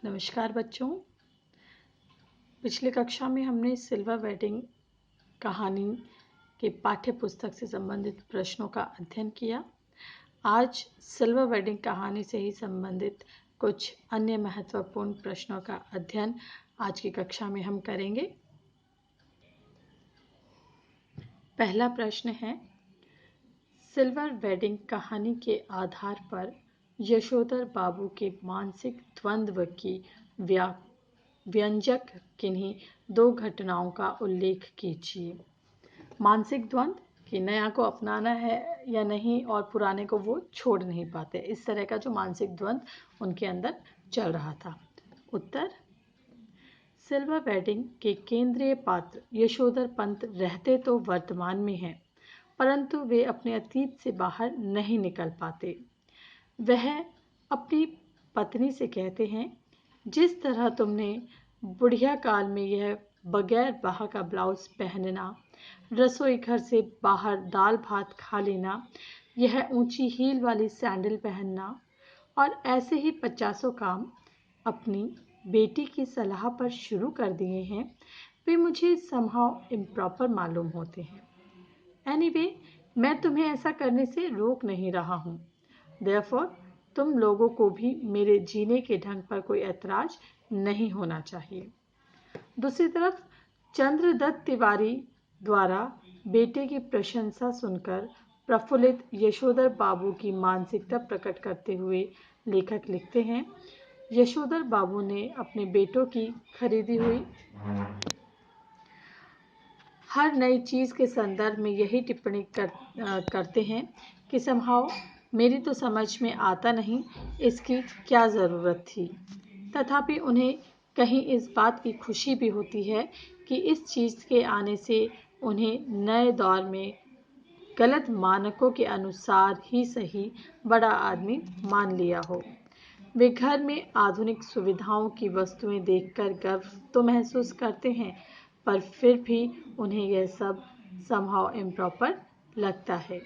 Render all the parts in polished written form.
नमस्कार बच्चों। पिछली कक्षा में हमने सिल्वर वेडिंग कहानी के पाठ्य पुस्तक से संबंधित प्रश्नों का अध्ययन किया। आज सिल्वर वेडिंग कहानी से ही संबंधित कुछ अन्य महत्वपूर्ण प्रश्नों का अध्ययन आज की कक्षा में हम करेंगे। पहला प्रश्न है, सिल्वर वेडिंग कहानी के आधार पर यशोधर बाबू के मानसिक द्वंद्व की व्यंजक किन्हीं दो घटनाओं का उल्लेख कीजिए। मानसिक द्वंद्व कि नया को अपनाना है या नहीं और पुराने को वो छोड़ नहीं पाते, इस तरह का जो मानसिक द्वंद्व उनके अंदर चल रहा था। उत्तर, सिल्वर वेडिंग के केंद्रीय पात्र यशोधर पंत रहते तो वर्तमान में हैं, परंतु वे अपने अतीत से बाहर नहीं निकल पाते। वह अपनी पत्नी से कहते हैं, जिस तरह तुमने बुढ़िया काल में यह बगैर बाह का ब्लाउज पहनना, रसोई घर से बाहर दाल भात खा लेना, यह ऊंची हील वाली सैंडल पहनना और ऐसे ही 50 काम अपनी बेटी की सलाह पर शुरू कर दिए हैं, वे मुझे समहाउ इम्प्रॉपर मालूम होते हैं। एनीवे, मैं तुम्हें ऐसा करने से रोक नहीं रहा हूँ। Therefore, तुम लोगों को भी मेरे जीने के ढंग पर कोई ऐतराज नहीं होना चाहिए। दूसरी तरफ चंद्रदत्त तिवारी द्वारा बेटे की प्रशंसा सुनकर प्रफुल्लित यशोधर बाबू की मानसिकता प्रकट करते हुए लेखक लिखते हैं, यशोधर बाबू ने अपने बेटों की खरीदी हुई हर नई चीज़ के संदर्भ में यही टिप्पणी करते हैं कि समहाउ मेरी तो समझ में आता नहीं, इसकी क्या ज़रूरत थी। तथापि उन्हें कहीं इस बात की खुशी भी होती है कि इस चीज़ के आने से उन्हें नए दौर में गलत मानकों के अनुसार ही सही बड़ा आदमी मान लिया हो। वे घर में आधुनिक सुविधाओं की वस्तुएं देखकर गर्व तो महसूस करते हैं, पर फिर भी उन्हें यह सब समहाउ इम्प्रॉपर लगता है।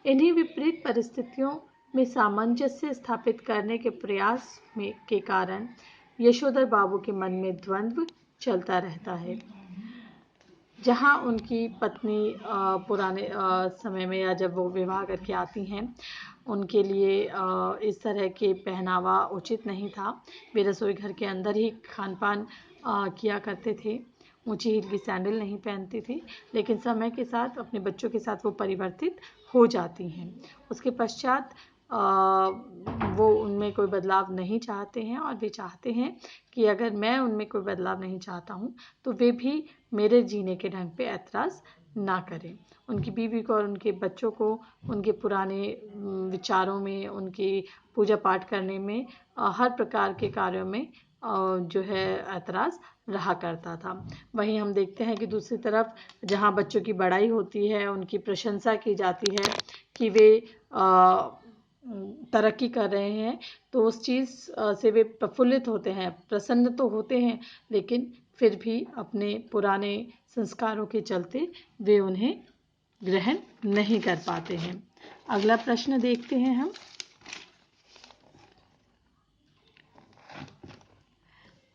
इन्हीं विपरीत परिस्थितियों में सामंजस्य स्थापित करने के प्रयास के कारण यशोधर बाबू के मन में द्वंद्व चलता रहता है। जहाँ उनकी पत्नी पुराने समय में या जब वो विवाह करके आती हैं, उनके लिए इस तरह के पहनावा उचित नहीं था। वे रसोई घर के अंदर ही खान पान किया करते थे, ऊंची हील की सैंडल नहीं पहनती थी, लेकिन समय के साथ अपने बच्चों के साथ वो परिवर्तित हो जाती हैं। उसके पश्चात वो उनमें कोई बदलाव नहीं चाहते हैं और वे चाहते हैं कि अगर मैं उनमें कोई बदलाव नहीं चाहता हूँ तो वे भी मेरे जीने के ढंग पे ऐतराज़ ना करें। उनकी बीवी को और उनके बच्चों को उनके पुराने विचारों में, उनकी पूजा पाठ करने में, हर प्रकार के कार्यों में जो है ऐतराज़ रहा करता था। वहीं हम देखते हैं कि दूसरी तरफ जहाँ बच्चों की बड़ाई होती है, उनकी प्रशंसा की जाती है कि वे तरक्की कर रहे हैं, तो उस चीज़ से वे प्रफुल्लित होते हैं, प्रसन्न तो होते हैं, लेकिन फिर भी अपने पुराने संस्कारों के चलते वे उन्हें ग्रहण नहीं कर पाते हैं। अगला प्रश्न देखते हैं हम।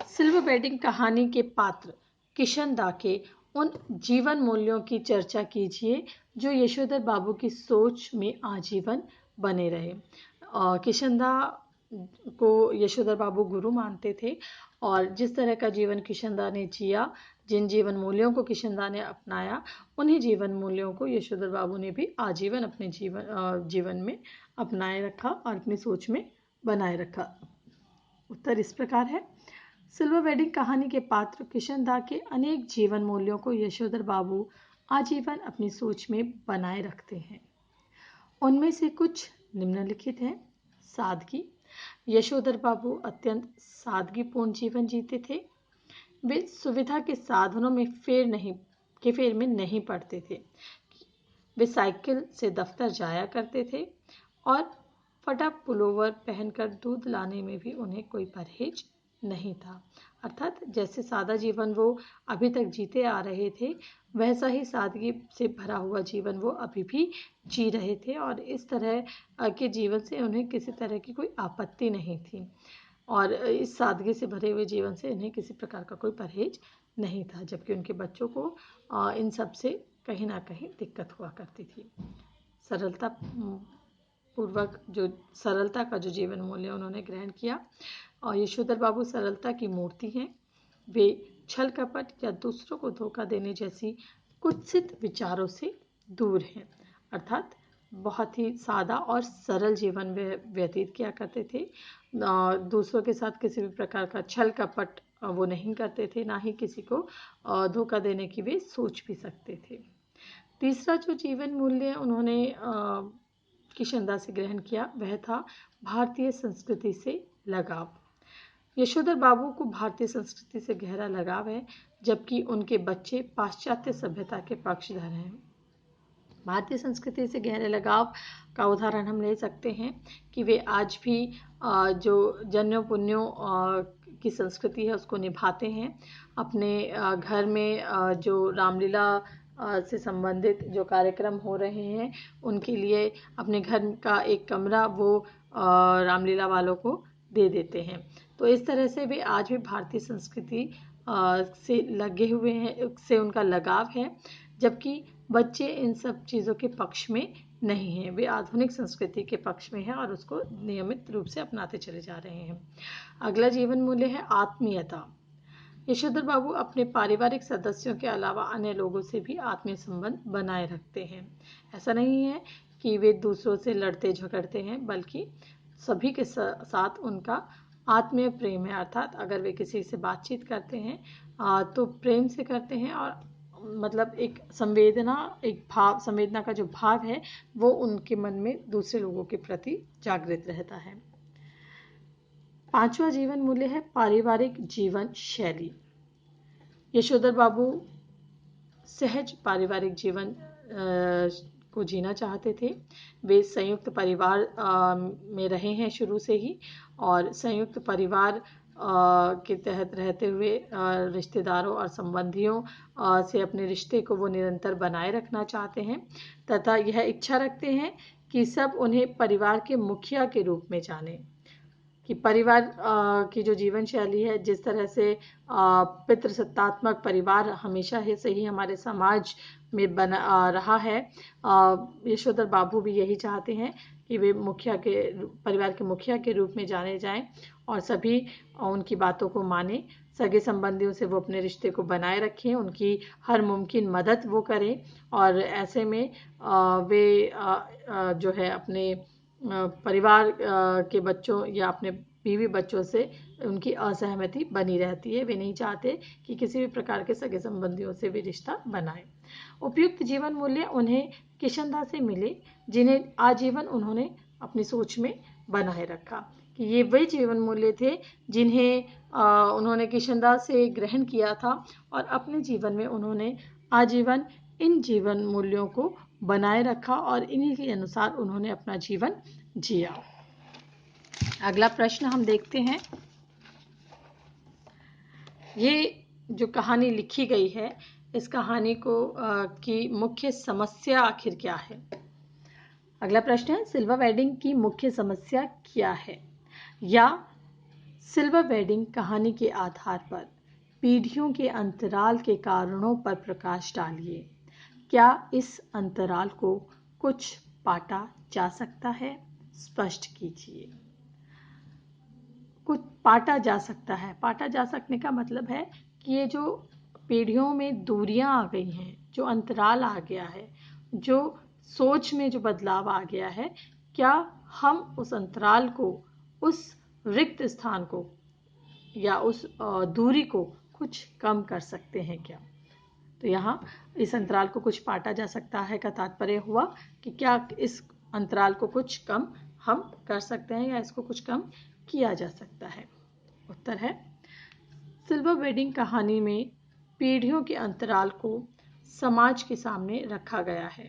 सिल्वर वेडिंग कहानी के पात्र किशनदा के उन जीवन मूल्यों की चर्चा कीजिए जो यशोधर बाबू की सोच में आजीवन बने रहे। किशनदा को यशोधर बाबू गुरु मानते थे और जिस तरह का जीवन किशनदा ने जिया, जिन जीवन मूल्यों को किशनदा ने अपनाया, उन्हीं जीवन मूल्यों को यशोधर बाबू ने भी आजीवन अपने जीवन में अपनाए रखा और अपनी सोच में बनाए रखा। उत्तर इस प्रकार है, सिल्वर वेडिंग कहानी के पात्र किशनदा के अनेक जीवन मूल्यों को यशोधर बाबू आजीवन अपनी सोच में बनाए रखते हैं। उनमें से कुछ निम्नलिखित हैं। सादगी, यशोधर बाबू अत्यंत सादगीपूर्ण जीवन जीते थे। वे सुविधा के साधनों में फेर में नहीं पड़ते थे। वे साइकिल से दफ्तर जाया करते थे और फटा पुलोवर पहनकर दूध लाने में भी उन्हें कोई परहेज नहीं था। अर्थात जैसे सादा जीवन वो अभी तक जीते आ रहे थे, वैसा ही सादगी से भरा हुआ जीवन वो अभी भी जी रहे थे और इस तरह के जीवन से उन्हें किसी तरह की कोई आपत्ति नहीं थी। और इस सादगी से भरे हुए जीवन से इन्हें किसी प्रकार का कोई परहेज नहीं था, जबकि उनके बच्चों को इन सब से कहीं ना कहीं दिक्कत हुआ करती थी। सरलता पूर्वक जो सरलता का जो जीवन मूल्य उन्होंने ग्रहण किया, और यशोधर बाबू सरलता की मूर्ति हैं। वे छल कपट या दूसरों को धोखा देने जैसी कुत्सित विचारों से दूर हैं, अर्थात बहुत ही सादा और सरल जीवन व्यतीत किया करते थे। दूसरों के साथ किसी भी प्रकार का छल कपट वो नहीं करते थे, ना ही किसी को धोखा देने की वे सोच भी सकते थे। तीसरा जो जीवन मूल्य उन्होंने किशनदास से ग्रहण किया वह था भारतीय संस्कृति से लगाव। यशोधर बाबू को भारतीय संस्कृति से गहरा लगाव है, जबकि उनके बच्चे पाश्चात्य सभ्यता के पक्षधर हैं। भारतीय संस्कृति से गहरे लगाव का उदाहरण हम ले सकते हैं कि वे आज भी जो जन्यों पुण्यों की संस्कृति है उसको निभाते हैं। अपने घर में जो रामलीला से संबंधित जो कार्यक्रम हो रहे हैं उनके लिए अपने घर का एक कमरा वो रामलीला वालों को दे देते हैं। तो इस तरह से वे आज भी भारतीय संस्कृति से लगे हुए हैं, से उनका लगाव है, जबकि बच्चे इन सब चीज़ों के पक्ष में नहीं हैं। वे आधुनिक संस्कृति के पक्ष में हैं और उसको नियमित रूप से अपनाते चले जा रहे हैं। अगला जीवन मूल्य है आत्मीयता। यशोधर बाबू अपने पारिवारिक सदस्यों के अलावा अन्य लोगों से भी आत्मीय संबंध बनाए रखते हैं। ऐसा नहीं है कि वे दूसरों से लड़ते झगड़ते हैं, बल्कि सभी के साथ उनका आत्मीय प्रेम है, अर्थात अगर वे किसी से बातचीत करते हैं तो प्रेम से करते हैं, और मतलब एक संवेदना का जो भाव है वो उनके मन में दूसरे लोगों के प्रति जागृत रहता है। पांचवा जीवन मूल्य है पारिवारिक जीवन शैली। यशोधर बाबू सहज पारिवारिक जीवन को जीना चाहते थे। वे संयुक्त परिवार में रहे हैं शुरू से ही, और संयुक्त परिवार के तहत रहते हुए रिश्तेदारों और संबंधियों से अपने रिश्ते को वो निरंतर बनाए रखना चाहते हैं, तथा यह इच्छा रखते हैं कि सब उन्हें परिवार के मुखिया के रूप में जाने। कि परिवार की जो जीवन शैली है, जिस तरह से पितृसत्तात्मक परिवार हमेशा से ही हमारे समाज में बना रहा है, यशोधर बाबू भी यही चाहते हैं कि वे परिवार के मुखिया के रूप में जाने जाएं और सभी उनकी बातों को माने। सगे संबंधियों से वो अपने रिश्ते को बनाए रखें, उनकी हर मुमकिन मदद वो करें, और ऐसे में वे जो है अपने परिवार के बच्चों या अपने बीवी बच्चों से उनकी असहमति बनी रहती है। वे नहीं चाहते कि किसी भी प्रकार के सगे संबंधियों से भी रिश्ता बनाए। उपयुक्त जीवन मूल्य उन्हें किशनदास से मिले, जिन्हें आजीवन उन्होंने अपनी सोच में बनाए रखा। कि ये वही जीवन मूल्य थे जिन्हें उन्होंने किशनदास से ग्रहण किया था, और अपने जीवन में उन्होंने आजीवन इन जीवन मूल्यों को बनाए रखा और इन्हीं के अनुसार उन्होंने अपना जीवन जिया। अगला प्रश्न हम देखते हैं। ये जो कहानी लिखी गई है, इस कहानी को की मुख्य समस्या आखिर क्या है? अगला प्रश्न है, सिल्वर वेडिंग की मुख्य समस्या क्या है? या सिल्वर वेडिंग कहानी के आधार पर पीढ़ियों के अंतराल के कारणों पर प्रकाश डालिए। क्या इस अंतराल को कुछ पाटा जा सकता है? स्पष्ट कीजिए। कुछ पाटा जा सकता है। पाटा जा सकने का मतलब है कि ये जो पीढ़ियों में दूरियां आ गई हैं, जो अंतराल आ गया है, जो सोच में जो बदलाव आ गया है, क्या हम उस अंतराल को, उस रिक्त स्थान को या उस दूरी को कुछ कम कर सकते हैं क्या? तो यहाँ इस अंतराल को कुछ पाटा जा सकता है का तात्पर्य हुआ कि क्या इस अंतराल को कुछ कम हम कर सकते हैं या इसको कुछ कम किया जा सकता है। उत्तर है, सिल्वर वेडिंग कहानी में पीढ़ियों के अंतराल को समाज के सामने रखा गया है।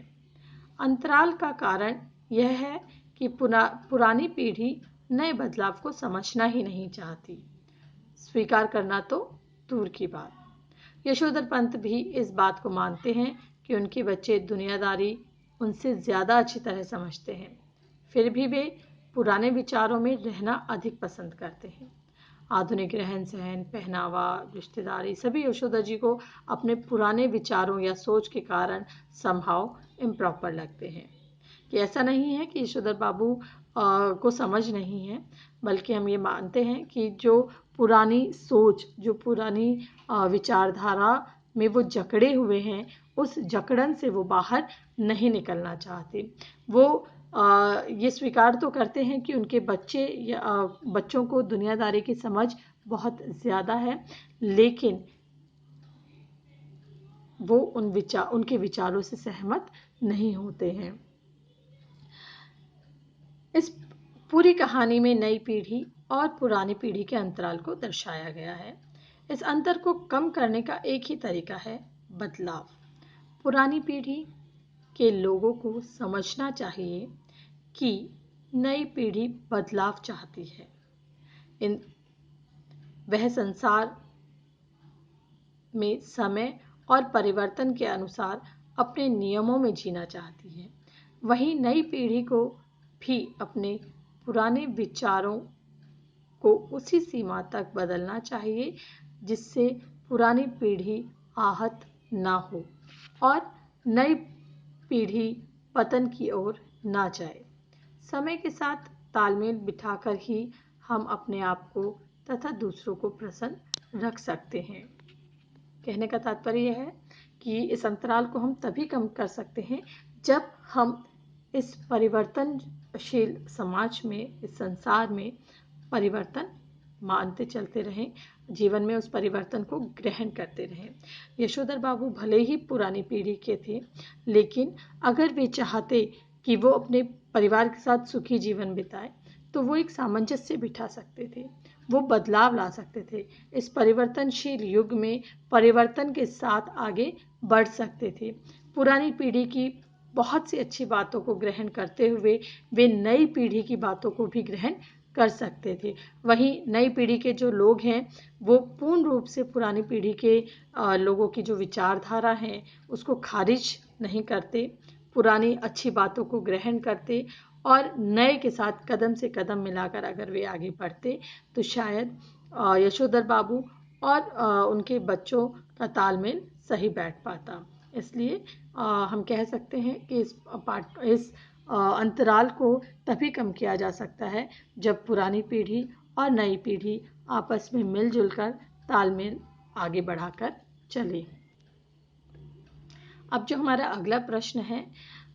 अंतराल का कारण यह है कि पुरानी पीढ़ी नए बदलाव को समझना ही नहीं चाहती, स्वीकार करना तो दूर की बात। यशोधर पंत भी इस बात को मानते हैं कि उनके बच्चे दुनियादारी उनसे ज़्यादा अच्छी तरह समझते हैं, फिर भी वे पुराने विचारों में रहना अधिक पसंद करते हैं। आधुनिक रहन सहन, पहनावा, रिश्तेदारी सभी यशोदा जी को अपने पुराने विचारों या सोच के कारण समहाउ इम्प्रॉपर लगते हैं। कि ऐसा नहीं है कि यशोधर बाबू को समझ नहीं है, बल्कि हम ये मानते हैं कि जो पुरानी सोच, जो पुरानी विचारधारा में वो जकड़े हुए हैं, उस जकड़न से वो बाहर नहीं निकलना चाहते। वो ये स्वीकार तो करते हैं कि उनके बच्चों को दुनियादारी की समझ बहुत ज़्यादा है, लेकिन वो उनके विचारों से सहमत नहीं होते हैं। इस पूरी कहानी में नई पीढ़ी और पुरानी पीढ़ी के अंतराल को दर्शाया गया है। इस अंतर को कम करने का एक ही तरीका है, बदलाव। पुरानी पीढ़ी के लोगों को समझना चाहिए कि नई पीढ़ी बदलाव चाहती है। वह संसार में समय और परिवर्तन के अनुसार अपने नियमों में जीना चाहती है। वहीं नई पीढ़ी को भी अपने पुराने विचारों को उसी सीमा तक बदलना चाहिए जिससे पुरानी पीढ़ी आहत ना हो और नई पीढ़ी पतन की ओर ना जाए। समय के साथ तालमेल बिठाकर ही हम अपने आप को तथा दूसरों को प्रसन्न रख सकते हैं। कहने का तात्पर्य यह है कि इस अंतराल को हम तभी कम कर सकते हैं जब हम इस परिवर्तनशील समाज में, इस संसार में परिवर्तन मानते चलते रहें, जीवन में उस परिवर्तन को ग्रहण करते रहें। यशोधर बाबू भले ही पुरानी पीढ़ी के थे, लेकिन अगर वे चाहते कि वो अपने परिवार के साथ सुखी जीवन बिताए तो वो एक सामंजस्य बिठा सकते थे, वो बदलाव ला सकते थे। इस परिवर्तनशील युग में परिवर्तन के साथ आगे बढ़ सकते थे। पुरानी पीढ़ी की बहुत सी अच्छी बातों को ग्रहण करते हुए वे नई पीढ़ी की बातों को भी ग्रहण कर सकते थे। वहीं नई पीढ़ी के जो लोग हैं वो पूर्ण रूप से पुरानी पीढ़ी के लोगों की जो विचारधारा है उसको खारिज नहीं करते, पुरानी अच्छी बातों को ग्रहण करते और नए के साथ कदम से कदम मिलाकर अगर वे आगे बढ़ते तो शायद यशोधर बाबू और उनके बच्चों का तालमेल सही बैठ पाता। इसलिए हम कह सकते हैं कि इस अंतराल को तभी कम किया जा सकता है जब पुरानी पीढ़ी और नई पीढ़ी आपस में मिलजुल कर तालमेल आगे बढ़ाकर चले। अब जो हमारा अगला प्रश्न है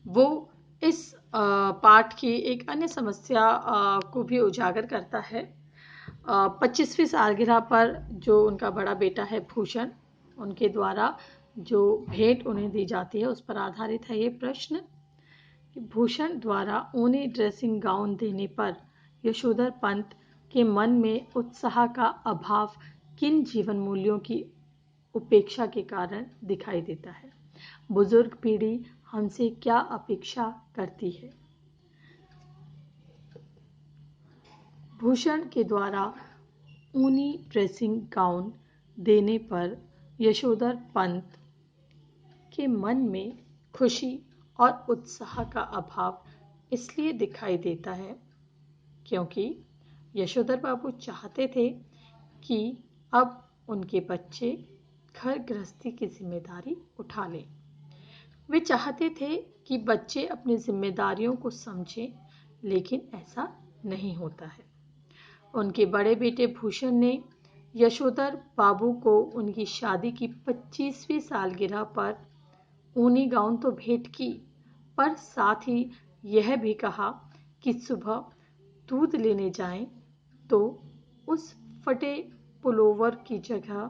वो इस पाठ की एक अन्य समस्या को भी उजागर करता है। 25वीं सालगिरह पर जो उनका बड़ा बेटा है भूषण, उनके द्वारा जो भेंट उन्हें दी जाती है उस पर आधारित है ये प्रश्न कि भूषण द्वारा ऊनी ड्रेसिंग गाउन देने पर यशोधर पंत के मन में उत्साह का अभाव किन जीवन मूल्यों की उपेक्षा के कारण दिखाई देता है? बुजुर्ग पीढ़ी हमसे क्या अपेक्षा करती है? भूषण के द्वारा ऊनी ड्रेसिंग गाउन देने पर यशोधर पंत के मन में खुशी और उत्साह का अभाव इसलिए दिखाई देता है क्योंकि यशोधर बाबू चाहते थे कि अब उनके बच्चे घर गृहस्थी की जिम्मेदारी उठा लें। वे चाहते थे कि बच्चे अपनी जिम्मेदारियों को समझें, लेकिन ऐसा नहीं होता है। उनके बड़े बेटे भूषण ने यशोधर बाबू को उनकी शादी की 25वीं सालगिरह पर ऊनी गाउन तो भेंट की, पर साथ ही यह भी कहा कि सुबह दूध लेने जाएं तो उस फटे पुलोवर की जगह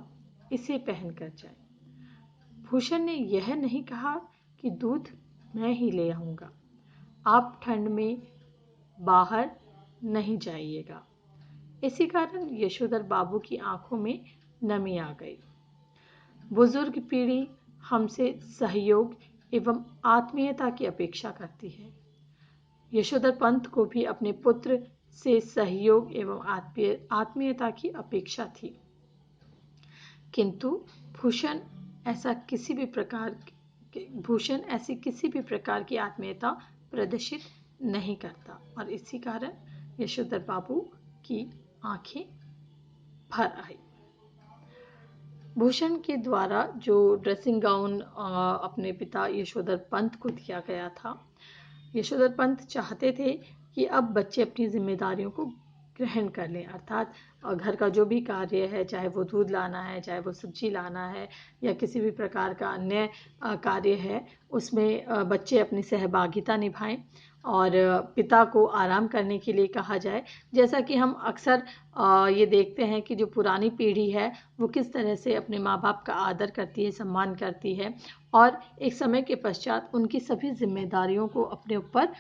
इसे पहनकर जाएं। भूषण ने यह नहीं कहा कि दूध मैं ही ले आऊंगा, आप ठंड में बाहर नहीं जाइएगा। इसी कारण यशोधर बाबू की आंखों में नमी आ गई। बुजुर्ग पीढ़ी हमसे सहयोग एवं आत्मीयता की अपेक्षा करती है। यशोधर पंत को भी अपने पुत्र से सहयोग एवं आत्मीयता की अपेक्षा थी, किंतु भूषण ऐसी किसी भी प्रकार की आत्मीयता प्रदर्शित नहीं करता और इसी कारण यशोधर बाबू की आंखें भर आई। भूषण के द्वारा जो ड्रेसिंग गाउन अपने पिता यशोधर पंत को दिया गया था, यशोधर पंत चाहते थे कि अब बच्चे अपनी जिम्मेदारियों को ग्रहण कर लें, अर्थात घर का जो भी कार्य है, चाहे वो दूध लाना है, चाहे वो सब्जी लाना है या किसी भी प्रकार का अन्य कार्य है, उसमें बच्चे अपनी सहभागिता निभाएं और पिता को आराम करने के लिए कहा जाए। जैसा कि हम अक्सर ये देखते हैं कि जो पुरानी पीढ़ी है वो किस तरह से अपने माँ बाप का आदर करती है, सम्मान करती है और एक समय के पश्चात उनकी सभी जिम्मेदारियों को अपने ऊपर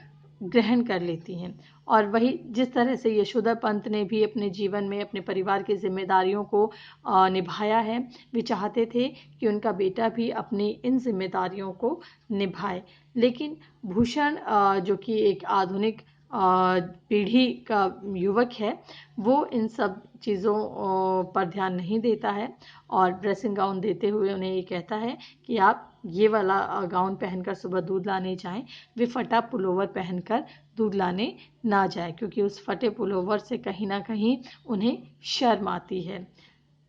ग्रहण कर लेती हैं। और वही जिस तरह से यशोधर पंत ने भी अपने जीवन में अपने परिवार की जिम्मेदारियों को निभाया है, वे चाहते थे कि उनका बेटा भी अपनी इन जिम्मेदारियों को निभाए। लेकिन भूषण जो कि एक आधुनिक पीढ़ी का युवक है, वो इन सब चीज़ों पर ध्यान नहीं देता है और ड्रेसिंग गाउन देते हुए उन्हें ये कहता है कि आप ये वाला गाउन पहनकर सुबह दूध लाने जाएं, वे फटा पुलोवर पहनकर दूध लाने ना जाए, क्योंकि उस फटे पुलोवर से कहीं ना कहीं उन्हें शर्म आती है।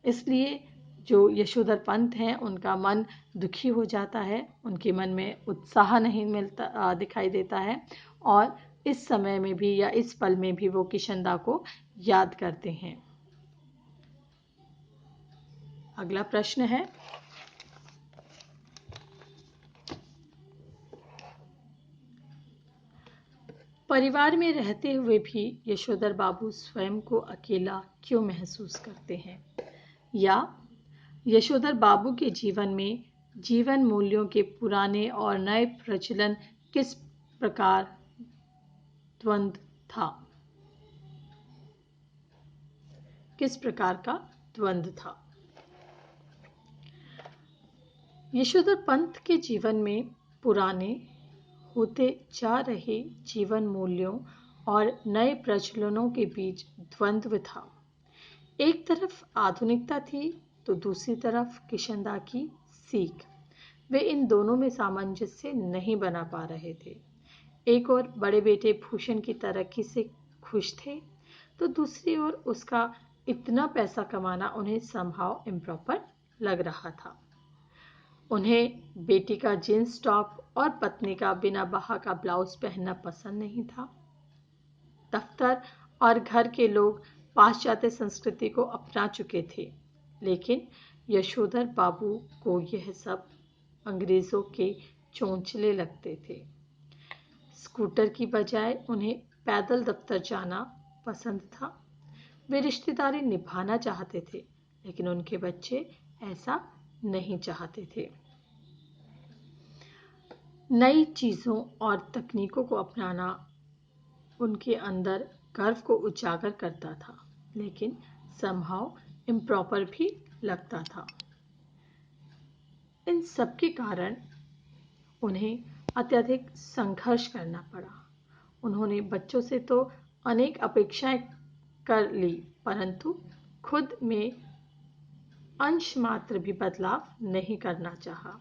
इसलिए जो यशोधर पंत हैं उनका मन दुखी हो जाता है, उनके मन में उत्साह नहीं मिलता दिखाई देता है और इस समय में भी या इस पल में भी वो किशनदा को याद करते हैं। अगला प्रश्न है, परिवार में रहते हुए भी यशोधर बाबू स्वयं को अकेला क्यों महसूस करते हैं, या यशोधर बाबू के जीवन में जीवन मूल्यों के पुराने और नए प्रचलन किस प्रकार द्वंद्व था, किस प्रकार का द्वंद्व था। यशोधर पंत के जीवन में पुराने होते जा रहे जीवन मूल्यों और नए प्रचलनों के बीच द्वंद्व था। एक तरफ आधुनिकता थी तो दूसरी तरफ किशनदा की सीख। वे इन दोनों में सामंजस्य नहीं बना पा रहे थे। एक ओर बड़े बेटे भूषण की तरक्की से खुश थे तो दूसरी ओर उसका इतना पैसा कमाना उन्हें समहाउ इम्प्रॉपर लग रहा था। उन्हें बेटी का जींस टॉप और पत्नी का बिना बाहा का ब्लाउज पहनना पसंद नहीं था। दफ्तर और घर के लोग पाश्चात्य संस्कृति को अपना चुके थे, लेकिन यशोधर बाबू को यह सब अंग्रेजों के चोंचले लगते थे। स्कूटर की बजाय उन्हें पैदल दफ्तर जाना पसंद था। वे रिश्तेदारी निभाना चाहते थे, लेकिन उनके बच्चे ऐसा नहीं चाहते थे। नई चीज़ों और तकनीकों को अपनाना उनके अंदर गर्व को उजागर करता था, लेकिन समहाउ इम्प्रॉपर भी लगता था। इन सब के कारण उन्हें अत्यधिक संघर्ष करना पड़ा। उन्होंने बच्चों से तो अनेक अपेक्षाएं कर ली, परंतु खुद में अंश मात्र भी बदलाव नहीं करना चाहा।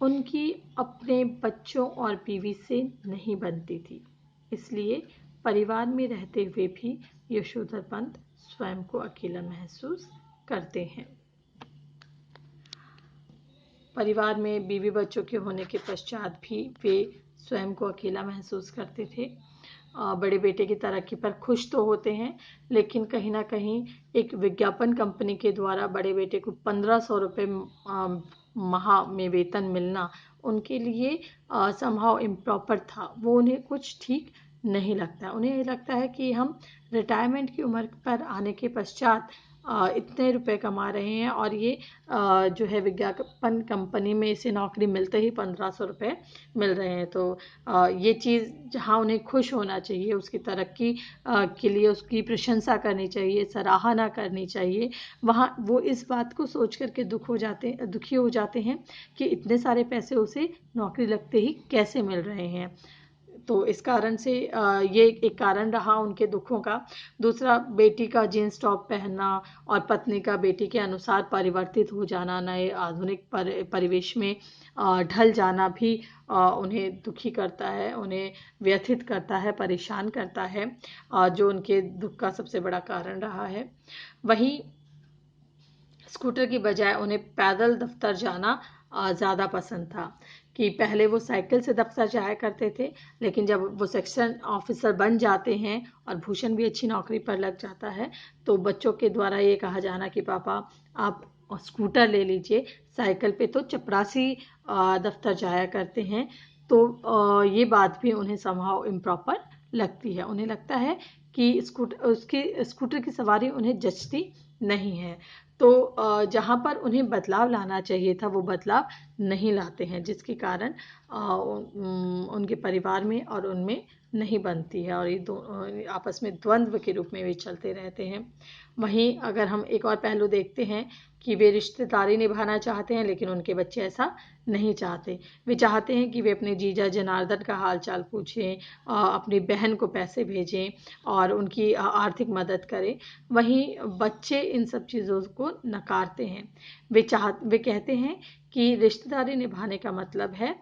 उनकी अपने बच्चों और बीवी से नहीं बनती थी, इसलिए परिवार में रहते हुए भी यशोधर पंत स्वयं को अकेला महसूस करते हैं। परिवार में बीवी बच्चों के होने के पश्चात भी वे स्वयं को अकेला महसूस करते थे। बड़े बेटे की तरक्की पर खुश तो होते हैं, लेकिन कहीं ना कहीं एक विज्ञापन कंपनी के द्वारा बड़े बेटे को 1500 रुपये माह में वेतन मिलना उनके लिए समहाउ इम्प्रॉपर था। वो उन्हें कुछ ठीक नहीं लगता। उन्हें ये लगता है कि हम रिटायरमेंट की उम्र पर आने के पश्चात इतने रुपए कमा रहे हैं और ये जो है विज्ञापन कंपनी में इसे नौकरी मिलते ही 1500 रुपये मिल रहे हैं। तो ये चीज़ जहाँ उन्हें खुश होना चाहिए, उसकी तरक्की के लिए उसकी प्रशंसा करनी चाहिए, सराहना करनी चाहिए, वहाँ वो इस बात को सोच करके दुखी हो जाते हैं कि इतने सारे पैसे उसे नौकरी लगते ही कैसे मिल रहे हैं। तो इस कारण से ये एक कारण रहा उनके दुखों का। दूसरा, बेटी का जीन्स टॉप पहनना और पत्नी का बेटी के अनुसार परिवर्तित हो जाना, नए आधुनिक परिवेश में ढल जाना भी उन्हें दुखी करता है, उन्हें व्यथित करता है, परेशान करता है, जो उनके दुख का सबसे बड़ा कारण रहा है। वहीं स्कूटर की बजाय उन्हें पैदल दफ्तर जाना ज़्यादा पसंद था। कि पहले वो साइकिल से दफ्तर जाया करते थे, लेकिन जब वो सेक्शन ऑफिसर बन जाते हैं और भूषण भी अच्छी नौकरी पर लग जाता है, तो बच्चों के द्वारा ये कहा जाना कि पापा आप स्कूटर ले लीजिए, साइकिल पे तो चपरासी दफ्तर जाया करते हैं। तो ये बात भी उन्हें समहाउ इम्प्रॉपर लगती है। उन्हें लगता है कि स्कूटर की सवारी उन्हें जचती नहीं है। तो जहाँ पर उन्हें बदलाव लाना चाहिए था वो बदलाव नहीं लाते हैं, जिसके कारण उनके परिवार में और उनमें नहीं बनती है, और ये दो आपस में द्वंद्व के रूप में वे चलते रहते हैं। वहीं अगर हम एक और पहलू देखते हैं कि वे रिश्तेदारी निभाना चाहते हैं, लेकिन उनके बच्चे ऐसा नहीं चाहते। वे चाहते हैं कि वे अपने जीजा जनार्दन का हाल चाल पूछें, अपनी बहन को पैसे भेजें और उनकी आर्थिक मदद करें। वहीं बच्चे इन सब चीज़ों को नकारते हैं। वे कहते हैं कि रिश्तेदारी निभाने का मतलब है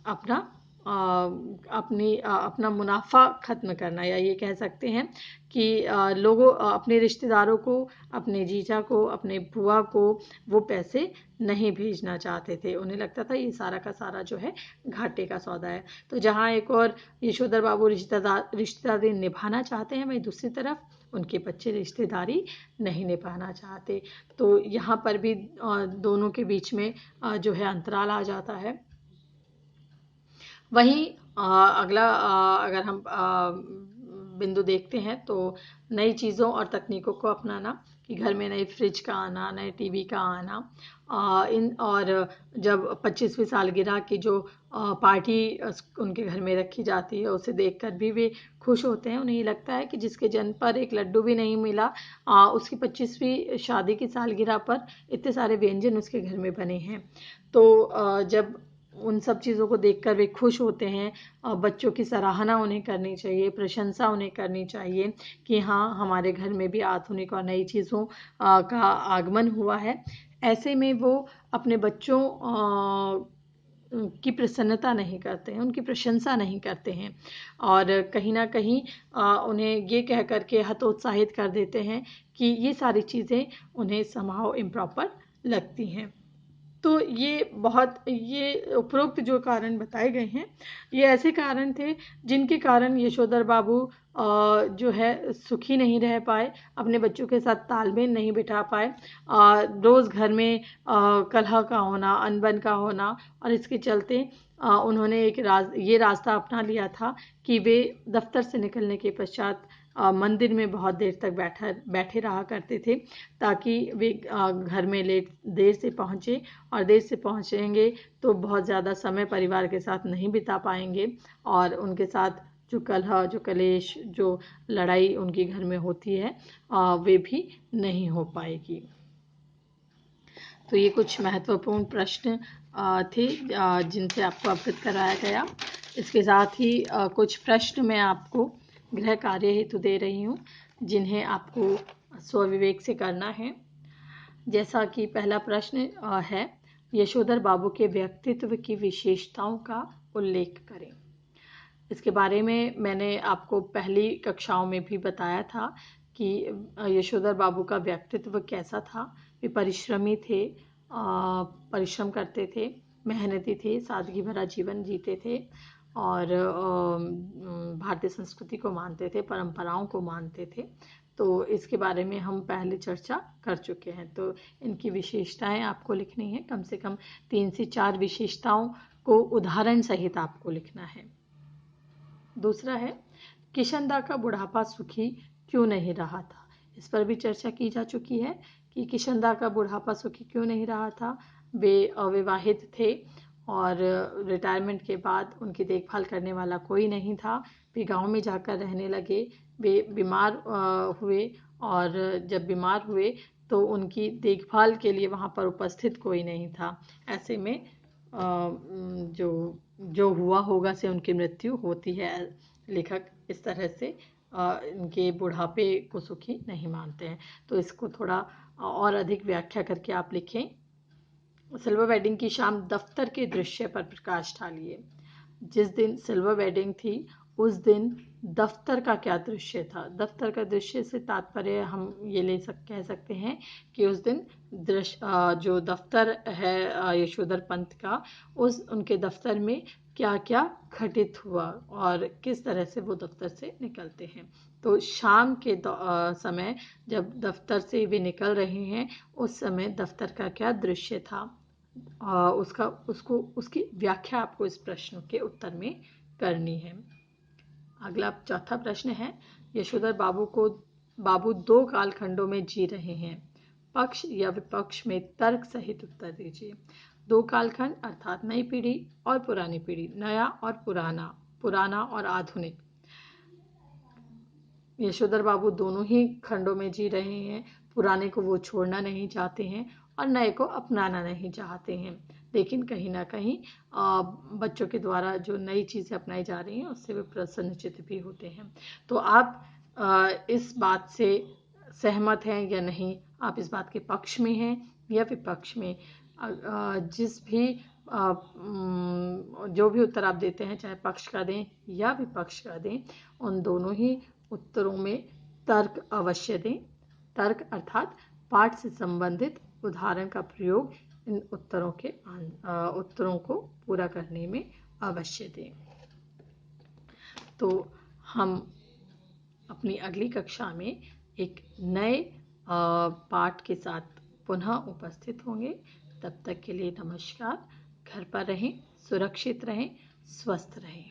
अपना अपना मुनाफा खत्म करना, या ये कह सकते हैं कि अपने रिश्तेदारों को, अपने जीजा को, अपने बुआ को वो पैसे नहीं भेजना चाहते थे। उन्हें लगता था ये सारा का सारा जो है घाटे का सौदा है। तो जहाँ एक और यशोधर बाबू रिश्तेदारी निभाना चाहते हैं, वहीं दूसरी तरफ उनके बच्चे रिश्तेदारी नहीं निभाना चाहते। तो यहाँ पर भी दोनों के बीच में जो है अंतराल आ जाता है। वहीं अगला अगर हम बिंदु देखते हैं तो नई चीज़ों और तकनीकों को अपनाना, कि घर में नई फ्रिज का आना, नए टीवी का आना, और जब 25वीं सालगिरह की जो पार्टी उनके घर में रखी जाती है, उसे देखकर भी वे खुश होते हैं। उन्हें ये लगता है कि जिसके जन्म पर एक लड्डू भी नहीं मिला, उसकी 25वीं शादी की सालगिरह पर इतने सारे व्यंजन उसके घर में बने हैं। तो जब उन सब चीज़ों को देखकर वे खुश होते हैं, बच्चों की सराहना उन्हें करनी चाहिए, प्रशंसा उन्हें करनी चाहिए कि हाँ, हमारे घर में भी आधुनिक और नई चीज़ों का आगमन हुआ है। ऐसे में वो अपने बच्चों की प्रसन्नता नहीं करते हैं, उनकी प्रशंसा नहीं करते हैं, और कहीं ना कहीं उन्हें ये कह करके हतोत्साहित कर देते हैं कि ये सारी चीज़ें उन्हें समहाउ इम्प्रॉपर लगती हैं। तो ये उपरोक्त जो कारण बताए गए हैं, ये ऐसे कारण थे जिनके कारण यशोधर बाबू जो है सुखी नहीं रह पाए, अपने बच्चों के साथ तालमेल नहीं बिठा पाए। रोज़ घर में कलह का होना, अनबन का होना, और इसके चलते उन्होंने ये रास्ता अपना लिया था कि वे दफ्तर से निकलने के पश्चात मंदिर में बहुत देर तक बैठे रहा करते थे, ताकि वे घर में देर से पहुँचे, और देर से पहुँचेंगे तो बहुत ज़्यादा समय परिवार के साथ नहीं बिता पाएंगे, और उनके साथ जो कलह, जो कलेश, जो लड़ाई उनके घर में होती है, वे भी नहीं हो पाएगी। तो ये कुछ महत्वपूर्ण प्रश्न थे जिनसे आपको अवगत कराया गया। इसके साथ ही कुछ प्रश्न मैं आपको गृह कार्य हेतु दे रही हूँ, जिन्हें आपको स्वविवेक से करना है। जैसा कि पहला प्रश्न है, यशोधर बाबू के व्यक्तित्व की विशेषताओं का उल्लेख करें। इसके बारे में मैंने आपको पहली कक्षाओं में भी बताया था कि यशोधर बाबू का व्यक्तित्व कैसा था। वे परिश्रमी थे, परिश्रम करते थे, मेहनती थे, सादगी भरा जीवन जीते थे, और भारतीय संस्कृति को मानते थे, परंपराओं को मानते थे। तो इसके बारे में हम पहले चर्चा कर चुके हैं। तो इनकी विशेषताएं आपको लिखनी है, कम से कम 3 से 4 विशेषताओं को उदाहरण सहित आपको लिखना है। दूसरा है, किशनदा का बुढ़ापा सुखी क्यों नहीं रहा था। इस पर भी चर्चा की जा चुकी है कि किशनदा का बुढ़ापा सुखी क्यों नहीं रहा था। वे अविवाहित थे, और रिटायरमेंट के बाद उनकी देखभाल करने वाला कोई नहीं था। वे गांव में जाकर रहने लगे। वे बीमार हुए, और जब बीमार हुए तो उनकी देखभाल के लिए वहाँ पर उपस्थित कोई नहीं था। ऐसे में जो हुआ होगा से उनकी मृत्यु होती है। लेखक इस तरह से इनके बुढ़ापे को सुखी नहीं मानते हैं। तो इसको थोड़ा और अधिक व्याख्या करके आप लिखें। सिल्वर वेडिंग की शाम दफ्तर के दृश्य पर प्रकाश डालिए। जिस दिन सिल्वर वेडिंग थी उस दिन दफ्तर का क्या दृश्य था। दफ्तर का दृश्य से तात्पर्य हम ये कह सकते हैं कि उस दिन जो दफ्तर है यशोधर पंत का, उनके दफ्तर में क्या क्या घटित हुआ और किस तरह से वो दफ्तर से निकलते हैं। तो शाम के समय जब दफ्तर से वे निकल रहे हैं, उस समय दफ्तर का क्या दृश्य था, उसकी व्याख्या आपको इस प्रश्न के उत्तर में करनी है। अगला चौथा प्रश्न है, यशोधर बाबू 2 कालखंडों में जी रहे हैं, पक्ष या विपक्ष में तर्क सहित उत्तर दीजिए। 2 कालखंड अर्थात नई पीढ़ी और पुरानी पीढ़ी, नया और पुराना और आधुनिक। यशोधर बाबू दोनों ही खंडों में जी रहे हैं। पुराने को वो छोड़ना नहीं चाहते हैं और नए को अपनाना नहीं चाहते हैं, लेकिन कहीं ना कहीं बच्चों के द्वारा जो नई चीज़ें अपनाई जा रही हैं उससे वे प्रसन्नचित्त भी होते हैं। तो आप इस बात से सहमत हैं या नहीं, आप इस बात के पक्ष में हैं या विपक्ष में। जिस भी जो भी उत्तर आप देते हैं, चाहे पक्ष का दें या विपक्ष का दें, उन दोनों ही उत्तरों में तर्क अवश्य दें। तर्क अर्थात पाठ से संबंधित उदाहरण का प्रयोग इन उत्तरों को पूरा करने में अवश्य दें। तो हम अपनी अगली कक्षा में एक नए पाठ के साथ पुनः उपस्थित होंगे। तब तक के लिए नमस्कार। घर पर रहें, सुरक्षित रहें, स्वस्थ रहें।